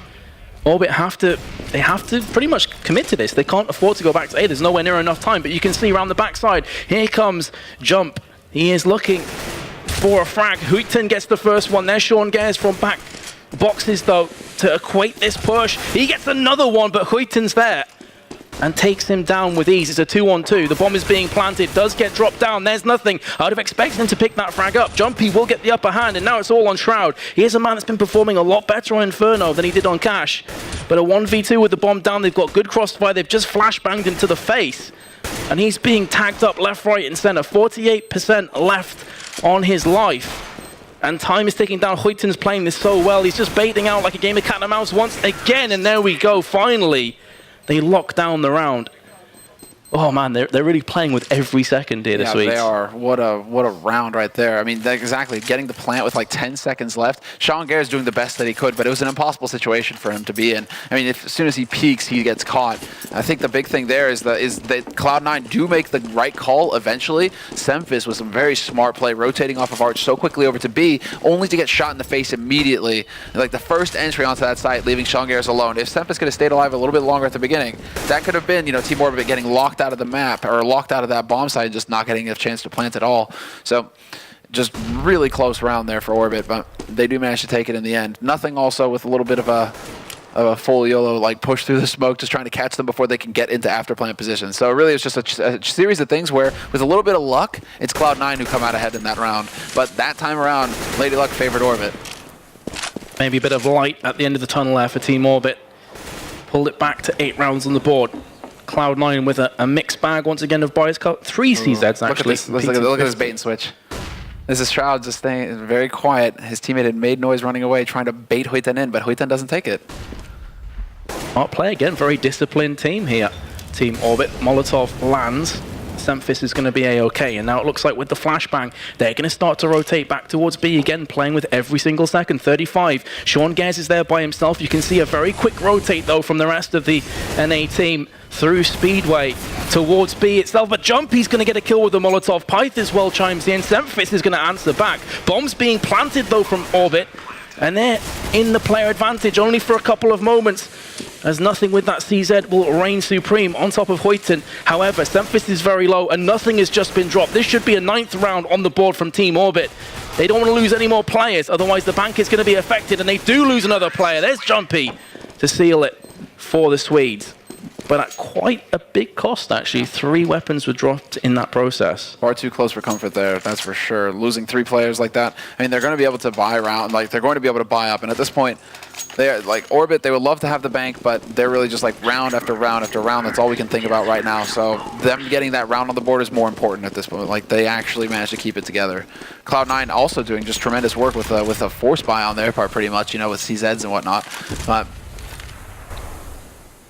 Orbit have to pretty much commit to this. They can't afford to go back to A. There's nowhere near enough time, but you can see around the backside. Here comes Jump. He is looking for a frag. Huiton gets the first one. There's Sean Gares from back boxes, though, to equate this push. He gets another one, but Huiton's there and takes him down with ease. It's a 2-on-2. The bomb is being planted, does get dropped down. There's nothing. I would have expected him to pick that frag up. Jumpy will get the upper hand, and now it's all on Shroud. He is a man that's been performing a lot better on Inferno than he did on Cash. But a 1v2 with the bomb down, they've got good crossfire. They've just flashbanged him to the face. And he's being tagged up left, right, and center. 48% left on his life. And time is ticking down. Huiton's playing this so well. He's just baiting out like a game of cat and mouse once again. And there we go, finally. They lock down the round. Oh man, they're really playing with every second here this week. Yeah, they are. What a round right there. I mean, exactly. Getting the plant with like 10 seconds left. Sean Gare's doing the best that he could, but it was an impossible situation for him to be in. I mean, as soon as he peeks, he gets caught. I think the big thing there is that Cloud9 do make the right call eventually. Semphis with some very smart play, rotating off of Arch so quickly over to B, only to get shot in the face immediately. Like the first entry onto that site, leaving Sean Gares alone. If Semphis could have stayed alive a little bit longer at the beginning, that could have been, you know, Team Orbit getting locked out of the map or locked out of that bomb site and just not getting a chance to plant at all. So just really close round there for Orbit, but they do manage to take it in the end. Nothing also with a little bit of a full YOLO like push through the smoke, just trying to catch them before they can get into after plant position. So really it's just a series of things where with a little bit of luck, it's Cloud9 who come out ahead in that round. But that time around, Lady Luck favored Orbit. Maybe a bit of light at the end of the tunnel there for Team Orbit. Pulled it back to 8 rounds on the board. Cloud9 with a mixed bag once again of bias cut. 3 CZs actually. Look at this bait and switch. This is Shroud just staying very quiet. His teammate had made noise running away, trying to bait Huiton in, but Huiton doesn't take it. Smart play again, very disciplined team here. Team Orbit. Molotov lands. Semphis is going to be A-OK, and now it looks like with the flashbang, they're going to start to rotate back towards B again, playing with every single second. 35. Sean Gares is there by himself. You can see a very quick rotate, though, from the rest of the NA team through Speedway towards B itself. But Jumpy's going to get a kill with the Molotov. Pyth as well chimes in. Semphis is going to answer back. Bombs being planted, though, from Orbit, and they're in the player advantage only for a couple of moments. as nothing with that CZ will reign supreme on top of Huiten. However, Semphis is very low and nothing has just been dropped. This should be a 9th round on the board from Team Orbit. They don't want to lose any more players, otherwise the bank is going to be affected, and they do lose another player. There's Jumpy to seal it for the Swedes. But at quite a big cost, actually. 3 weapons were dropped in that process. Far too close for comfort there, that's for sure. Losing 3 players like that, I mean, they're going to be able to buy around, like, they're going to be able to buy up. And at this point, they're like Orbit, they would love to have the bank, but they're really just like round after round after round. That's all we can think about right now. So them getting that round on the board is more important at this point. Like, they actually managed to keep it together. Cloud9 also doing just tremendous work with a force buy on their part, pretty much, you know, with CZs and whatnot. But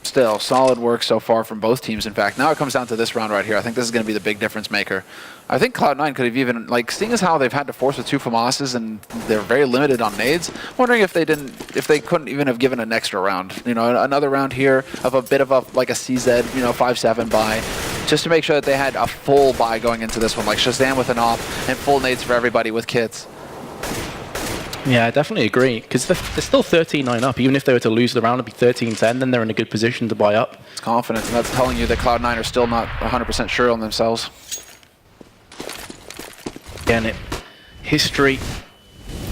still, solid work so far from both teams. In fact, now it comes down to this round right here. I think this is going to be the big difference maker. I think Cloud9 could have even, like, seeing as how they've had to force with 2 FAMASs and they're very limited on nades, wondering if they couldn't even have given an extra round. You know, another round here of a bit of like a CZ, you know, 5-7 buy, just to make sure that they had a full buy going into this one, like Shazam with an op and full nades for everybody with kits. Yeah, I definitely agree, because they're still 13-9 up. Even if they were to lose the round, it'd be 13-10, then they're in a good position to buy up. It's confidence, and that's telling you that Cloud9 are still not 100% sure on themselves. Again, history,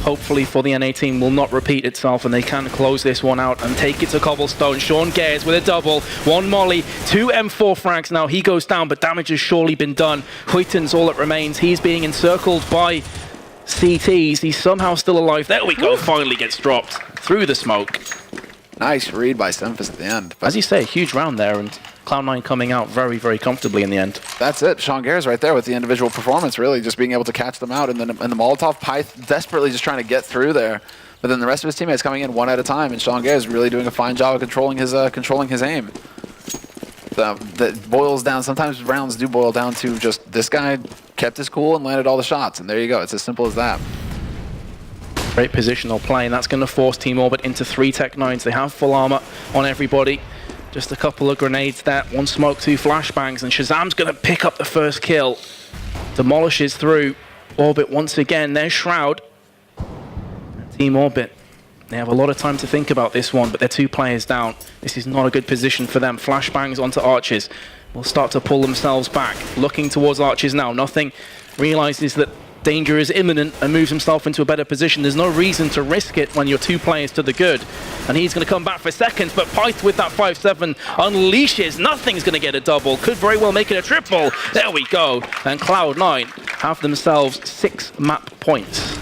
hopefully for the NA team, will not repeat itself, and they can close this one out and take it to Cobblestone. Sean Gares with a double, 1 molly, 2 M4 frags now. He goes down, but damage has surely been done. Huiten's all that remains. He's being encircled by CTs. He's somehow still alive. There we go. Finally gets dropped through the smoke. Nice read by Semphis at the end. As you say, a huge round there, and Cloud9 coming out very, very comfortably in the end. That's it. Sean Gares right there with the individual performance, really just being able to catch them out. And then the Molotov Pyth desperately just trying to get through there. But then the rest of his teammates coming in one at a time, and Sean Gares really doing a fine job of controlling his aim. That boils down, sometimes rounds do boil down to just this guy kept his cool and landed all the shots, and there you go. It's as simple as that. Great positional play, and that's going to force Team Orbit into 3 Tech 9s. They have full armor on everybody. Just a couple of grenades there, 1 smoke, 2 flashbangs, and Shazam's going to pick up the first kill. Demolishes through Orbit once again. There's Shroud. Team Orbit, they have a lot of time to think about this one, but they're 2 players down. This is not a good position for them. Flashbangs onto Archers. Will start to pull themselves back. Looking towards Archers now. Nothing realizes that danger is imminent and moves himself into a better position. There's no reason to risk it when you're 2 players to the good. And he's going to come back for seconds, but Pyth with that 5-7 unleashes. Nothing's going to get a double. Could very well make it a triple. There we go. And Cloud9 have themselves 6 map points.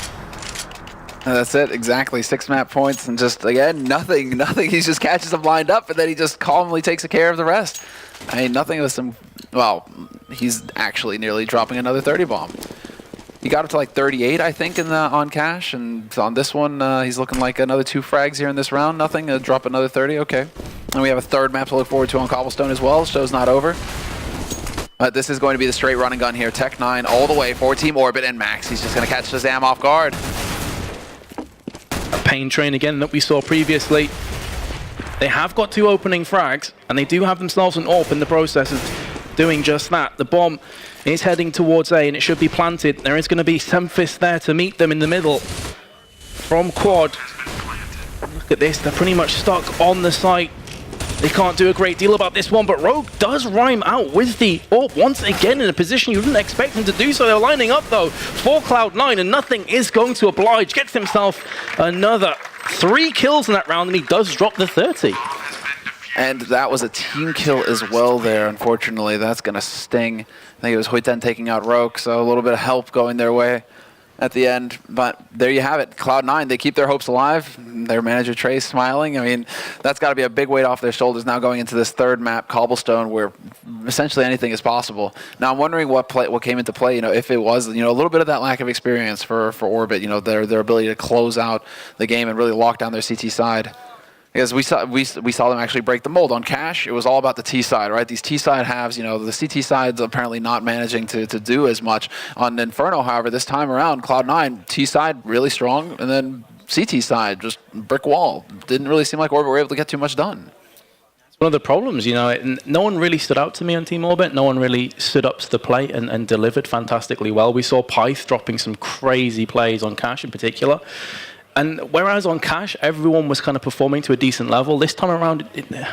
And that's it, exactly. 6 map points, and just, again, nothing. He just catches them lined up, and then he just calmly takes care of the rest. I mean, nothing with some, well, he's actually nearly dropping another 30 bomb. He got up to like 38, I think, on cash, and on this one, he's looking like another 2 frags here in this round. Nothing, drop another 30, okay. And we have a 3rd map to look forward to on Cobblestone as well. Show's not over. But this is going to be the straight run and gun here. Tech 9 all the way for Team Orbit, and Max, he's just going to catch Shazam off guard. A pain train again that we saw previously. They have got 2 opening frags, and they do have themselves an AWP in the process of doing just that. The bomb is heading towards A, and it should be planted. There is going to be Semphis there to meet them in the middle. From Quad. Look at this, they're pretty much stuck on the site. They can't do a great deal about this one, but Rogue does rhyme out with the AWP once again in a position you didn't expect him to do so. They're lining up though for Cloud9, and nothing is going to oblige. Gets himself another 3 kills in that round, and he does drop the 30. And that was a team kill as well there, unfortunately. That's going to sting. I think it was Huiten taking out Rogue, so a little bit of help going their way at the end. But there you have it. Cloud9, they keep their hopes alive. Their manager, Trey, smiling. I mean, that's got to be a big weight off their shoulders now going into this 3rd map, Cobblestone, where essentially anything is possible. Now, I'm wondering what came into play, you know, if it was, you know, a little bit of that lack of experience for Orbit, you know, their ability to close out the game and really lock down their CT side. Because we saw them actually break the mold on cash. It was all about the T side, right? These T side halves, you know, the CT side's apparently not managing to do as much. On Inferno, however, this time around, Cloud9, T side really strong, and then CT side, just brick wall. Didn't really seem like Orbit were able to get too much done. One of the problems, you know, no one really stood out to me on Team Orbit. No one really stood up to the plate and delivered fantastically well. We saw Pyth dropping some crazy plays on cash in particular. And whereas on Cash, everyone was kind of performing to a decent level, this time around,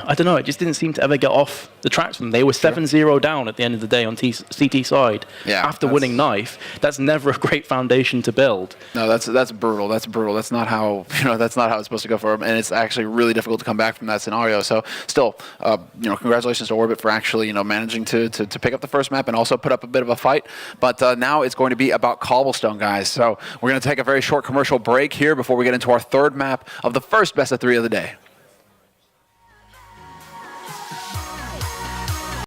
I don't know, it just didn't seem to ever get off the tracks for them. They were 7-0 down at the end of the day on CT side after winning Knife. That's never a great foundation to build. No, that's brutal. That's brutal. That's not how that's not how it's supposed to go for them, and it's actually really difficult to come back from that scenario. So still, congratulations to Orbit for actually managing to pick up the first map and also put up a bit of a fight. But now it's going to be about Cobblestone, guys. So we're going to take a very short commercial break here before we get into our third map of the first best of 3 of the day.